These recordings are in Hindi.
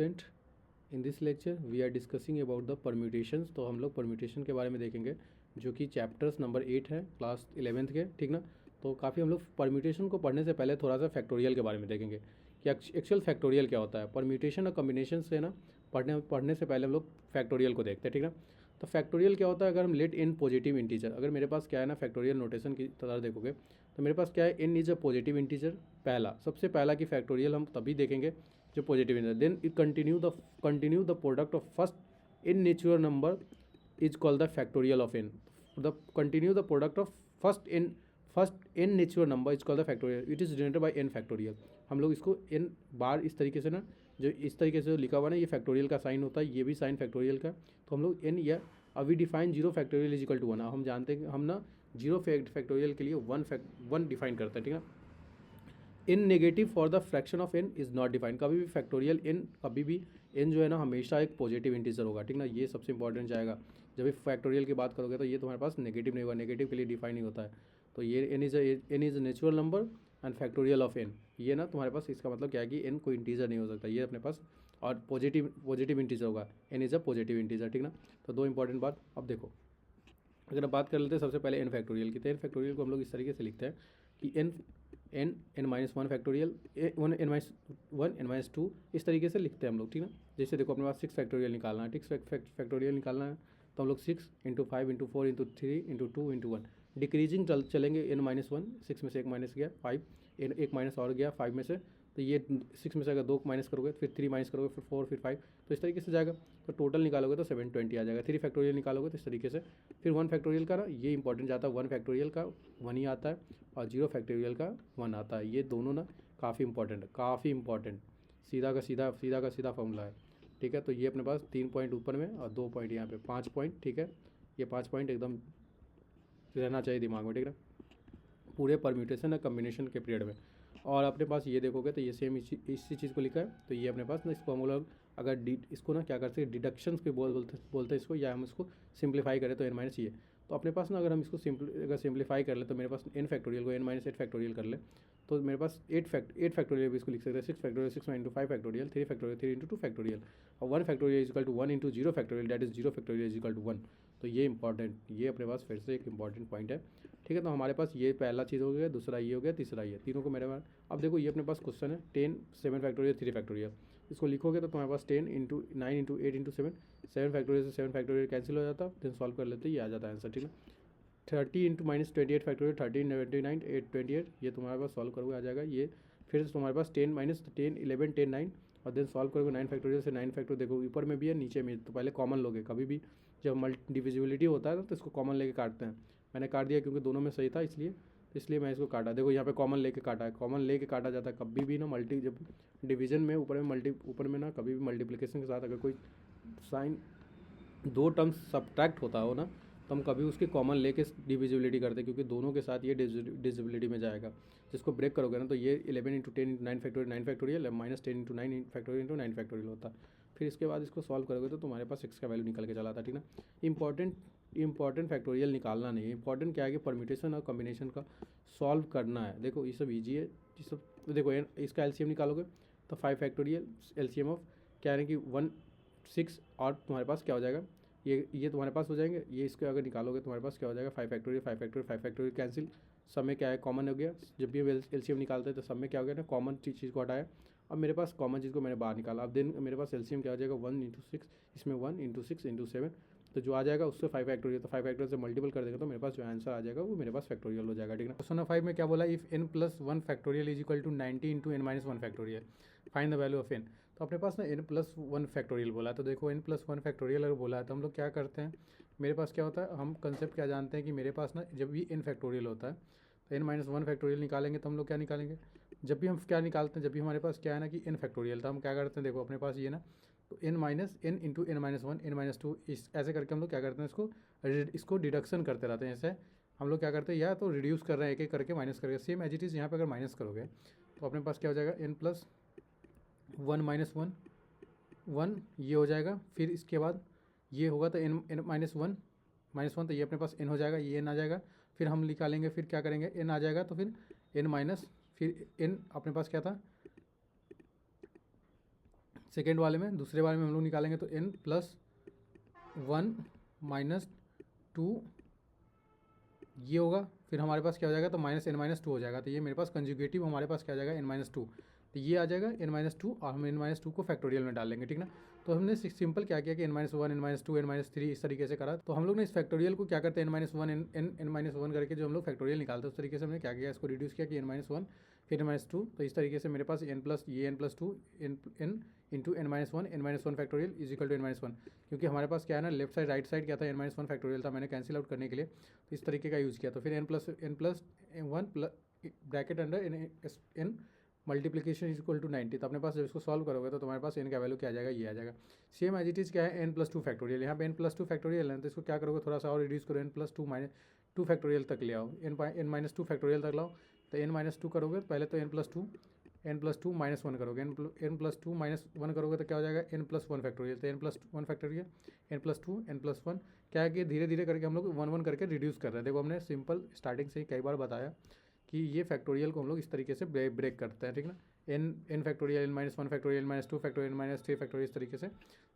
Student, in this lecture we are discussing about the permutations. तो हम लोग परम्यूटेशन के बारे में देखेंगे, जो कि चैप्टर्स नंबर 8 है क्लास 11th के, ठीक ना। तो काफ़ी हम लोग परम्यूटेशन को पढ़ने से पहले थोड़ा सा फैक्टोरियल के बारे में देखेंगे कि एक्चुअल फैक्टोरियल क्या होता है। परम्यूटेशन और कम्बिनेशन से ना पढ़ने से पहले हम लोग फैक्टोरियल को देखते हैं, ठीक ना। तो फैक्टोरियल क्या होता है, अगर हम लेट इन पॉजिटिव इंटीजर, अगर मेरे पास क्या है ना, फैक्टोरियल नोटेशन की तरह देखोगे तो मेरे पास क्या है, n is a positive integer. पहला सबसे पहला की फैक्टोरियल हम तभी देखेंगे जो positive integer. Then it continue the product of first n natural number is called the factorial of n. The continue the product of first n natural number is called the factorial, it is denoted by n factorial. हम लोग इसको एन बार इस तरीके से ना, जो इस तरीके से लिखा हुआ ना, ये फैक्टोरियल का साइन होता है, ये भी साइन फैक्टोरियल का। तो हम लोग एन या अभी define zero factorial is equal to one. हम जानते हैं कि हम ना जीरो फैक्टोरियल के लिए वन डिफाइन करते हैं, ठीक है। In negative for the fraction of n is not defined. कभी भी फैक्टोरियल एन, कभी भी एन जो है ना, हमेशा एक पॉजिटिव इंटीजर होगा, ठीक ना। ये सबसे इंपॉर्टेंट जाएगा। जब भी फैक्टोरियल की बात करोगे तो ये तुम्हारे पास नेगेटिव नहीं होगा, नेगेटिव के लिए डिफाइन नहीं होता है। तो ये n is natural number and factorial of n, ये ना तुम्हारे पास, इसका मतलब क्या है कि एन कोई इंटीजर नहीं हो सकता, ये अपने पास। और पॉजिटिव इंटीजर होगा, n is a positive integer, ठीक ना। तो दो इंपॉर्टेंट बात। अब देखो, अगर हम बात कर लेते हैं सबसे पहले एन फैक्टोरियल की, तो एन फैक्टोरियल को हम लोग इस तरीके से लिखते हैं कि n minus one factorial, one n minus one n minus two, इस तरीके से लिखते हैं हम लोग, ठीक ना। जैसे देखो अपने पास 6 फैक्टोरियल निकालना है, ठीक। फैक्टोरियल निकालना है तो हम लोग 6 into 5 into 4 into 3 into 2 into 1 decreasing चलेंगे। एन माइनस वन, 6 में से एक माइनस गया 5, एन एक माइनस और गया 5 में से, तो ये 6 में से अगर 2 माइनस करोगे, फिर 3 माइनस करोगे, फिर 4, फिर 5, तो इस तरीके से जाएगा। तो टोटल निकालोगे तो 720 आ जाएगा। 3 फैक्टोरियल निकालोगे तो इस तरीके से। फिर 1 फैक्टोरियल का ना, ये इंपॉर्टेंट जाता है, 1 फैक्टोरियल का 1 ही आता है और 0 फैक्टोरियल का 1 आता है। ये दोनों ना काफ़ी इंपॉर्टेंट, सीधा का सीधा फॉर्मूला है, ठीक है। तो ये अपने पास 3 पॉइंट ऊपर में और 2 पॉइंट यहाँ पे, 5 पॉइंट, ठीक है। ये 5 पॉइंट एकदम रहना चाहिए दिमाग में, ठीक है, पूरे परम्यूटेशन या कम्बिनेशन के पीरियड में। और अपने पास ये देखोगे तो ये सेम इसी चीज़ को लिखा है। तो ये अपने पास ना इसको हम लोग अगर इसको ना क्या करते हैं, डिडक्शंस के बोलते हैं इसको, या हम इसको सिंप्लीफाई करें तो एन माइनस ये। तो अपने पास ना अगर हम इसको अगर सिंप्लीफाई कर ले तो मेरे पास एन फैक्टोरियल को एन माइनस 8 फैक्टोरियल कर ले तो मेरे पास 8 फैक्टोरियल भी इसको लिख सकते हैं। 6 factorial 6 into 5 factorial, 3 factorial 3 into 2 factorial, और 1 factorial is equal to 1 into 0 factorial, that is 0 factorial is equal to 1। तो ये इंपॉर्टेंट, ये अपने पास फिर से एक इंपॉर्टेंट पॉइंट है, ठीक है। तो हमारे पास ये पहला चीज़ हो गया, दूसरा ये हो गया, तीसरा ये, तीनों को मेरे पास। अब देखो ये अपने पास क्वेश्चन है 10 7 फैक्टोरियल 3 फैक्टोरियल, इसको लिखोगे तो तुम्हारे पास 10 इंटू 9 इंटू 8 इंटू 7, 7 फैक्टोरियल से 7 फैक्टोरियल कैंसिल हो जाता है, देन सॉल्व कर लेते, ये आ जाता है आंसर, ठीक है। 30 इंटू माइनस 28 फैक्टोरियल, 13 29 8 28, ये तुम्हारे पास सॉल्व करोगे आ जाएगा। ये फिर से तुम्हारे पास 10 माइनस 10 11 10 9, और देन सॉल्व करोगे 9 फैक्टोरियल से 9 फैक्टोरियल, देखो ऊपर में भी है नीचे में, तो पहले कॉमन लोगे। कभी भी जब डिविजिबिलिटी होता है ना तो इसको कॉमन लेके काटते हैं। मैंने काट दिया क्योंकि दोनों में सही था, इसलिए मैं इसको काटा। देखो यहाँ पे कॉमन लेके काटा है, कॉमन लेके काटा जाता है कभी भी ना, जब डिवीजन में ऊपर में ना, कभी भी मल्टीप्लिकेशन के साथ अगर कोई साइन, दो टर्म्स सब्ट्रैक्ट होता हो ना, तो हम कभी उसकी कॉमन लेके डिविजिबिलिटी करते हैं, क्योंकि दोनों के साथ ये डिविजिबिलिटी में जाएगा। जिसको ब्रेक करोगे ना तो ये 11 into 10 into 9 factorial minus 10 into 9 factorial into 9 factorial होता है। फिर इसके बाद इसको सॉल्व करोगे तो तुम्हारे पास 6 का वैल्यू निकल के चला था, ठीक ना। इंपॉर्टेंट फैक्टोरियल निकालना नहीं है, इंपॉर्टेंट क्या है कि परम्यूटेशन और कॉम्बिनेशन का सॉल्व करना है। देखो ये सब ईजी है, ये सब। तो देखो इसका एलसीएम निकालोगे तो 5 फैक्टोरियल एलसीएम ऑफ क्या है कि 1 6, और तुम्हारे पास क्या हो जाएगा, ये तुम्हारे पास हो जाएंगे। ये इसको अगर निकालोगे तुम्हारे पास क्या हो जाएगा, 5 फैक्टोरियल 5 फैक्टोरियल 5 फैक्टोरियल कैंसिल, सब में क्या है, कॉमन हो गया। जब भी हम एलसीएम निकालते हैं तो सब में क्या हो गया ना, कॉमन चीज़ को हटाया। अब मेरे पास कॉमन चीज़ को मैंने बाहर निकाला। अब देन मेरे पास एलसीएम क्या हो जाएगा, 1 इंटू 6, इसमें 1 इंटू 6 इंटू 7, तो जो आ जाएगा उससे 5 फैक्टोरियल, तो 5 फैक्टोरियल से मल्टीपल कर देगा तो मेरे पास जो आंसर आ जाएगा वो मेरे पास फैक्टोरियल हो जाएगा, ठीक है। क्वेश्चन 5 में क्या बोला, if n plus 1 factorial is equal to 90 into n minus 1 factorial, find the value of n। तो अपने पास ना n प्लस 1 फैक्टोरियल बोला है, तो देखो n प्लस 1 फैक्टोरियल अगर बोला है तो हम लोग क्या करते हैं, मेरे पास क्या होता है, हम कंसेप्ट क्या जानते हैं कि मेरे पास ना जब भी n फैक्टोरियल होता है तो n माइनस 1 फैक्टोरियल निकालेंगे तो हम लोग क्या निकालेंगे, जब भी हम क्या निकालते हैं, जब भी हमारे पास क्या है ना कि n फैक्टोरियल, तो हम क्या करते हैं, देखो अपने पास ये ना, तो n into n minus 1 n minus 2, इस ऐसे करके हम लोग क्या करते हैं, इसको डिडक्शन करते रहते हैं। जैसे हम लोग क्या करते हैं, या तो रिड्यूस कर रहे हैं एक एक करके माइनस करके, सेम एज इट इज़ यहाँ पे अगर माइनस करोगे तो अपने पास क्या हो जाएगा, n प्लस 1 माइनस 1 ये हो जाएगा। फिर इसके बाद ये होगा तो n माइनस 1 तो ये अपने पास n हो जाएगा, ये n आ जाएगा। फिर हम निकालेंगे, फिर क्या करेंगे, n आ जाएगा तो फिर n माइनस, फिर n अपने पास क्या था, सेकेंड वाले में, दूसरे वाले में हम लोग निकालेंगे तो n प्लस 1 माइनस 2 ये होगा, फिर हमारे पास क्या हो जाएगा तो माइनस n माइनस 2 हो जाएगा। तो ये मेरे पास कंजुगेटिव हमारे पास क्या हो जाएगा n माइनस 2, तो ये आ जाएगा n माइनस 2 और हम n माइनस 2 को फैक्टोरियल में डाल लेंगे, ठीक ना। तो हमने सिंपल क्या किया कि n minus 1 n minus 2 n minus 3 इस तरीके से करा। तो हम लोग ने इस फैक्टोरियल को क्या करते हैं n माइनस 1 n माइनस 1 करके जो हम लोग फैक्टोरियल निकालते हैं उस तरीके से हमने क्या किया, इसको रिड्यूस किया कि n माइनस 1 फिर n माइनस 2। तो इस तरीके से मेरे पास n प्लस ये n plus 2 n into n minus 1 factorial is equal to n minus 1, क्योंकि हमारे पास क्या है ना लेफ्ट साइड राइट साइड क्या था n माइनस 1 फैक्टोरियल था, मैंने कैंसिल आउट करने के लिए तो इस तरीके का यूज़ किया। तो फिर n plus 1 bracket under n multiplication is equal to 90। तो अपने पास जब इसको सॉल्व करोगे तो तुम्हारे पास n का वैल्यू क्या आ जाएगा, ये आ जाएगा। सेम एज इट इज़ क्या है n प्लस 2 फैक्टोरियल, यहाँ पे n प्लस 2 फैक्टोरियल है तो इसको क्या करोगे थोड़ा सा और रिड्यूस करो, n प्लस 2 माइनस 2 फैक्टोरियल तक ले आओ, n माइनस 2 फैक्टोरियल तक लाओ। तो n माइनस 2 करोगे पहले तो n प्लस 2 माइनस 1 करोगे, n प्लस 2 माइनस 1 करोगे तो क्या हो जाएगा n प्लस 1 फैक्टोरियल। तो n plus 1 factorial n plus 2 n plus 1 क्या है कि धीरे धीरे करके हम लोग 1 1 करके रिड्यूस कर रहे हैं। देखो हमने सिंपल स्टार्टिंग से ही कई बार बताया कि ये फैक्टोरियल को हम लोग इस तरीके से ब्रेक करते हैं, ठीक ना। n factorial n minus 1 factorial minus 2 factorial minus 3 factorial इस तरीके से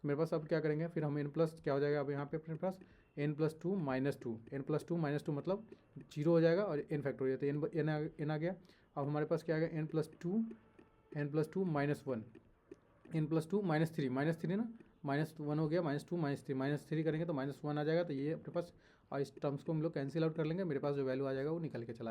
मेरे पास। अब क्या करेंगे फिर हम n प्लस क्या हो जाएगा अब यहाँ पे अपने पास n plus 2 minus 2 n plus 2 minus 2 मतलब 0 हो जाएगा और n फैक्टोरियल तो n आ गया। अब हमारे पास क्या आ गया n plus 2 minus 1 n plus 2 minus 3 ना, माइनस 1 हो गया माइनस 2 माइनस 3 करेंगे तो माइनस 1 आ जाएगा। तो ये अपने पास और इस टर्म्स को हम लोग कैंसिल आउट कर लेंगे, मेरे पास जो वैल्यू आ जाएगा वो निकल के चला